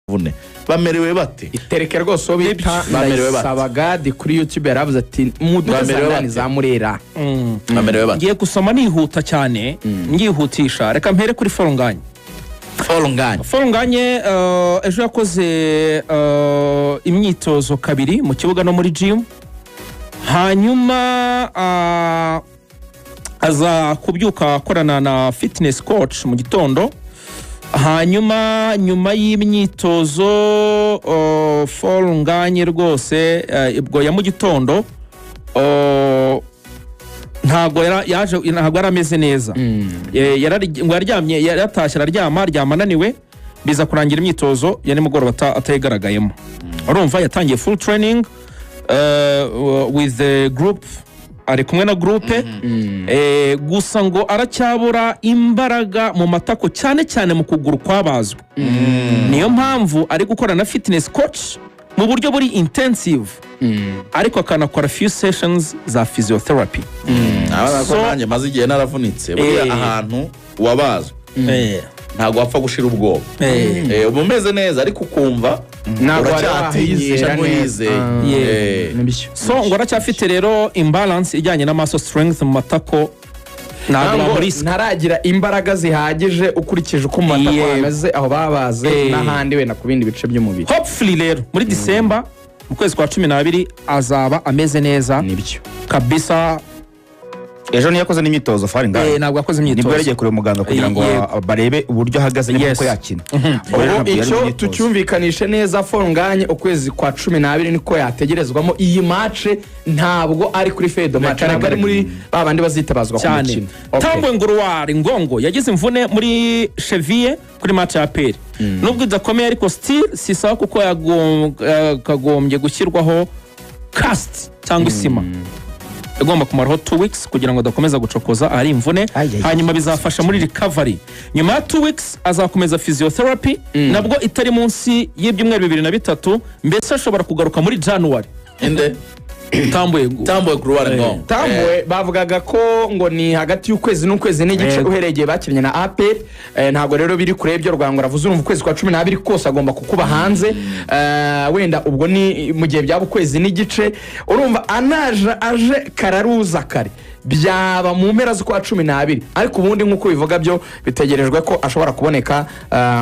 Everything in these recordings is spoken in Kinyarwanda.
vune bamerewe bate itereke rwose bita bamerewe bate Sabagadi kuri YouTube yaravuze ati muduzanani za Murera bamerewe bate ngiye gusoma nihuta cyane ngihutisha reka mpere kuri Forunganye ejo yakoze imyitozo kabiri mu kibuga no muri gym hanyuma aza kubyuka akorana na fitness coach mu gitondo hanyuma nyuma y'imyitozo Forunganye rwose ibwo ya mu gitondo ntago yarameze neza yaryamye yaratashye aryama ananiwe biza kurangira imyitozo ya nimugoroba atayigaragayemo urumva yatangiye full training with the group ari kumwe na groupe gusa ngo aracyabura imbaraga mu matako cyane mu kuguru kwabazwe niyo mpamvu ari gukora na fitness coach mu buryo buri intensive ariko akanakora few sessions za physiotherapy so nanjye maze igihe naravunitse buriya ahantu wabazwe ntago wapfa gushira ubwoba umeze neza ariko ukumva uracyatinyisha nk'uyize so ngo aracyafite rero imbalance ijyanye na muscle strength mu matako ntaragira imbaraga zihagije ukurikije uko mu matako ameze aho babaze n'ahandi wenda ku bindi bice by'umubiri. Hopefully rero muri December mu kwezi kwa 12 azaba ameze neza nibyo kabisa. Ejo niyo yakoze n'imyitozo Forunganye ntabwo yakoze imyitozo nibwo yagiye kureba muganga kugira ngo barebe uburyo ahagaze n'uko yakina. Icyo tucyumvikanishe neza Forunganye ukwezi kwa 12 niko yategerezwamo iyi match ntabwo ari kuri Fedo match ari muri babandi bazitabazwa ku mukino. Tambwe Nguruwari Ngongo yagize imvune muri cheville kuri match ya APR nubwo idakomeye ariko still sisaba kuko kagombye gushyirwaho cast cyangwa isima igomba kumaraho 2 weeks kugira ngo adakomeza gucokoza ari imvune hanyuma bizafasha muri recovery nyuma ya 2 weeks azakomeza physiotherapy nabwo itari munsi y'ibyumweru 2 na 3 mbese ashobora kugaruka muri January Tambwe Nguruwari Ngongo Tambwe bavugaga ko ngo ni hagati y'ukwezi n'ukwezi n'igice uhereye bakinnye na APR ntabwo rero biri kure ibyo Rwango ravuze urumva ukwezi kwa 12 kose agomba kukuba hanze wenda ubwo ni mu gihe byaba ukwezi n'igice urumva aje kararuza kare byaba mu mpera z'ukwa 12 ariko ubundi nkuko bivuga byo bitegerejwe ko ashobora kuboneka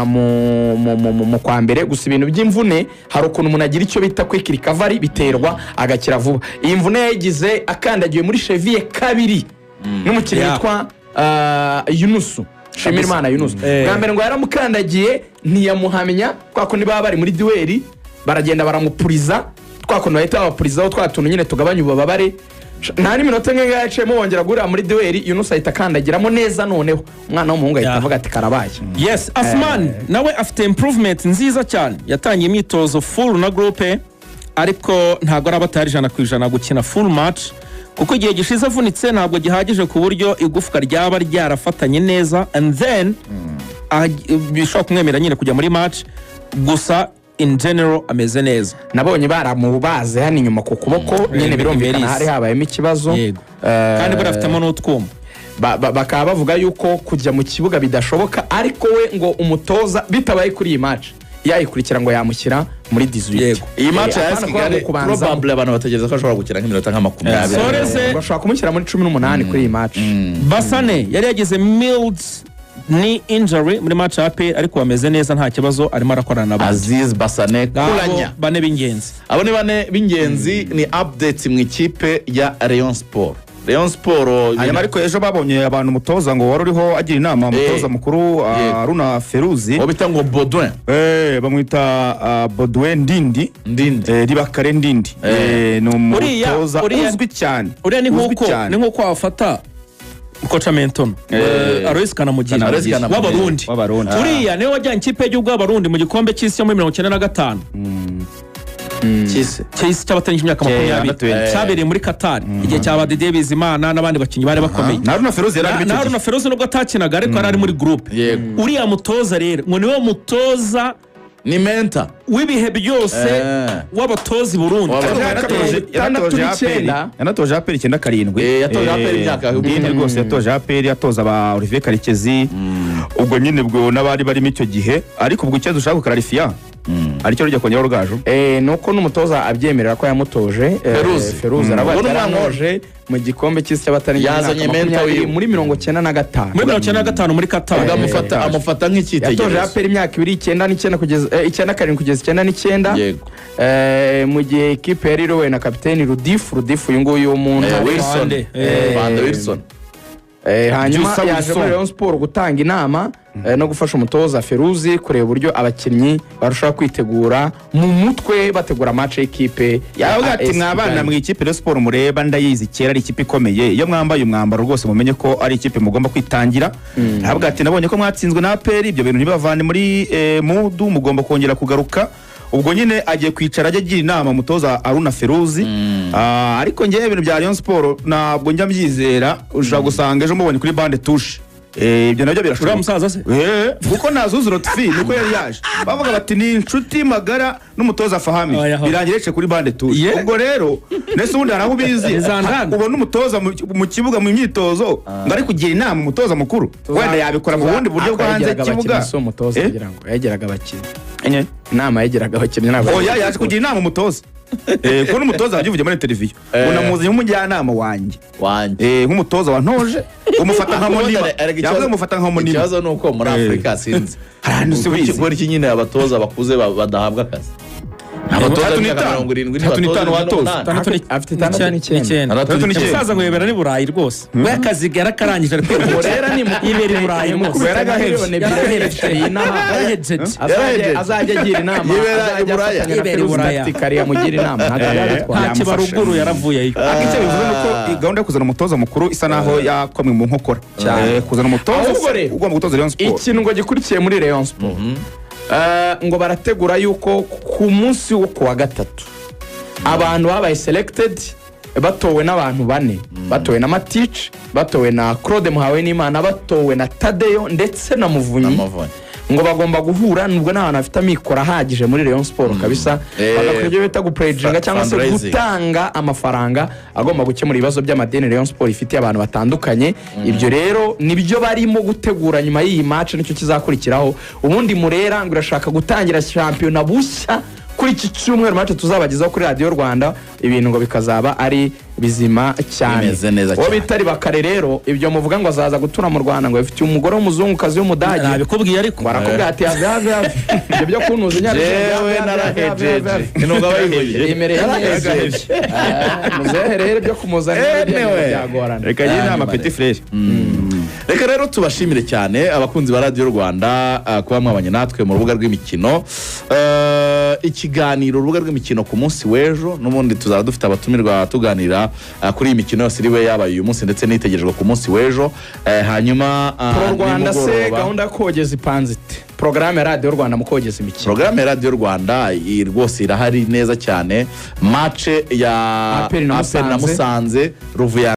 mu kwa mbere gusa ibintu by'imvune hari ukuntu umuntu agira icyo bita quick recovery biterwa agakira vuba. Iyi mvune yagize akandagiye muri cheville kabiri n'umukinnyi witwa Yunusu Shimirimana Yunusu bwa mbere ngo yaramukandagiye ntiyamuhamenya kwa ko niba bari muri duel baragenda baramupuriza twakono bahita babapurizaho twatuntu nyine tugabanya ububabare nta n'iminota nke yacemo wongera gurira muri duel Yunus ahita akandagiramo neza noneho umwana w'umuhungu ahita avuga ati karabaye. Yes, Asman nawe afite improvement nziza cyane yatangiye imyitozo full na groupe ariko ntago arabatari 100% gukina full match kuko igihe gishize avunitse ntabwo gihagije ku buryo igufwa ryaba ryarafatanye neza and then bishobora kumwemera nyine kujya muri match gusa in general ameze neza. Nabonye baramubaze hano inyuma ku kuboko nyine birumvikana hari habayemo ikibazo kandi barafitemo n'utwuma bakaba bavuga yuko kujya mu kibuga bidashoboka ariko we ngo umutoza bitabaye kuri iyi match yayikurikira ngo yamushyira muri 18. Iyi match ya Kigali probably abantu bategereza ko ashobora gukina nk'iminota nka 20 bashaka kumushyira muri 18 kuri iyi match. Basane yari yagize mild ni injury muri match ya APR ariko bameze neza nta kibazo arimo arakorana nabo. Aziz Basane kulanya bane b'ingenzi abo ni bane b'ingenzi ni updates mu ikipe ya Rayon Sport hanyuma ariko ejo babonye abantu mutoza ngo wari uriho agira inama mutoza mukuru Aruna Feruzi bita ngo Baudouin bamwita Baudouin Ndindi Ribakare Ndindi ni umutoza uzwi cyane uriya ni nkuko wafata Kocha Menton Alois Kanamugina w'Abarundi uriya niwe wajyanye ikipe y'igihugu y'Abarundi mu gikombe cy'isi cyo muri 1995 cy'isi cy'abatanyije imyaka 20 cyabereye muri Qatar igihe cyaba Didier Bizimana n'abandi bakinnyi bari bakomeye na Aruna Feruzi nubwo atakinaga ariko ari muri groupe uriya mutoza rero ngo niwe mutoza ni mentor w'ibihe byose w'abatozi Burundi yanatoje APR 97 yatoje APR imyaka rwose yatoje APR yatoza ba Olivier Karekezi ubwo nyine bwo nabari barimo icyo gihe ariko ubwo icyo dushaka kukarifia aricyo rujya kongeraho rugaju nuko n'umutoza abyemerera ko yamutoje Feruzi arabaje mu gikombe cy'isi cy'abatari yazanye menta muri 95 muri 95 muri Qatar amufata nk'icyitegererezo yatoje aperi imyaka 9 kugeza 9 kugeza 9 yego mu gihe equipe yari irowe na kapiteni Rudifu uyu nguyu w'umuntu Wilson hanyuma yaje muri Rayon Sport gutanga inama no gufasha umutoza Feruzi kureba uburyo abakinnyi barushaho kwitegura mu mutwe bategura match y'ikipe yavuga ati mwabana mu ikipe ya Sport mureba ndayizi kera ari ikipe ikomeye iyo mwambaye umwambaro rwose mumenye ko ari ikipe mugomba kwitangira yavuga ati nabonye ko mwatsinzwe na APR ibyo bintu ntibavane muri mudu mugomba kongera kugaruka ubwo nyine agiye kwicara ajya agira inama umutoza Aruna Feruzi ariko ngewe ibintu bya Rayon Sport ntabwo njya mbyizera ushaka gusanga ejo mubonye kuri bande touche ibyo nabyo birashobora uriya musaza se kuko nazuzuro tfi niko yari yaje bavuga bati ni inshuti magara n'umutoza Fahami birangireje kuri bande touche ubwo rero nese ubundi haraho bizi ubona umutoza mu kibuga mu myitozo ngari kugira inama umutoza mukuru wenda yabikora mu bundi buryo bwo hanze kibuga so umutoza kugira ngo yageraga abakinnyi inama yageraga abakinnyi nabo yaje kugira inama umutoza ko n'umutoza wagivuye muri televiziyo unamuzanye nk'umujyanama wanjye nk'umutoza wantoje umufata nka monima yavuze umufata nka monima ikibazo ni uko muri Afurika sinzi kubera iki nyine abatoza bakuze badahabwa akazi abatoza ni 35 watoza afite 39 umusaza ngo yebera ni Burayi rwose we akazi yarakarangije ariko rero ni yibera i Burayi rwose azajya agira inama yibera i Burayi kariya mugira inama nta kibaruguru yaravuyeyo icyo bivuze nuko gahunda yo kuzana umutoza mukuru isa naho yakomwe mu nkokora kuzana umutoza ugomba gutoza Rayon Sport ikintu ngo gikurikiye muri Rayon Sport ngo barategura yuko ku munsi wo kuwa gatatu abantu babaye selected batowe n'abantu bane batowe na Matici batowe na Claude Muhawenimana batowe na Tadeyo ndetse na Muvunyi ngo bagomba guhura nubwo n'abantu bafite amikoro ahagije muri Rayon Sport kabisa bagakwiye bita guprejinga cyangwa se gutanga amafaranga agomba gukemura ibibazo by'amadeni Rayon Sport ifite abantu batandukanye ibyo rero nibyo barimo gutegura nyuma y'iyi match nicyo kizakurikiraho ubundi Murera ngo irashaka gutangira shampiyona bushya kuri iki cyumweru match tuzabagezaho kuri Radio Rwanda ibintu ngo bikazaba ari bizima cyane wo bitari bakare rero ibyo muvuga ngo azaza gutura mu Rwanda ngo bifitiye umugore w'umuzungukazi w'umudage nabikubwiye ariko barakubwira ati ave ibyo byo kunuza jewe narahejeje inunga bayihejeje imereye muzehe rero byo kumuzana byagorana reka yine ama petit frère reka rero tubashimire cyane abakunzi ba Radio Rwanda kuba mwabanye natwe mu rubuga rw'imikino ikiganiro urubuga rw'imikino ku munsi w'ejo n'ubundi tuzaba dufite abatumirwa tuganira kuri iyi mikino yose iriwe yabaye uyu munsi ndetse nitegerejwe ku munsi w'ejo hanyuma Rwanda se gahunda kogeza ipanzite programme ya Radio Rwanda mu kogeza imikino programme ya Radio Rwanda rwose irahari neza cyane match ya APR na Musanze Ruvuya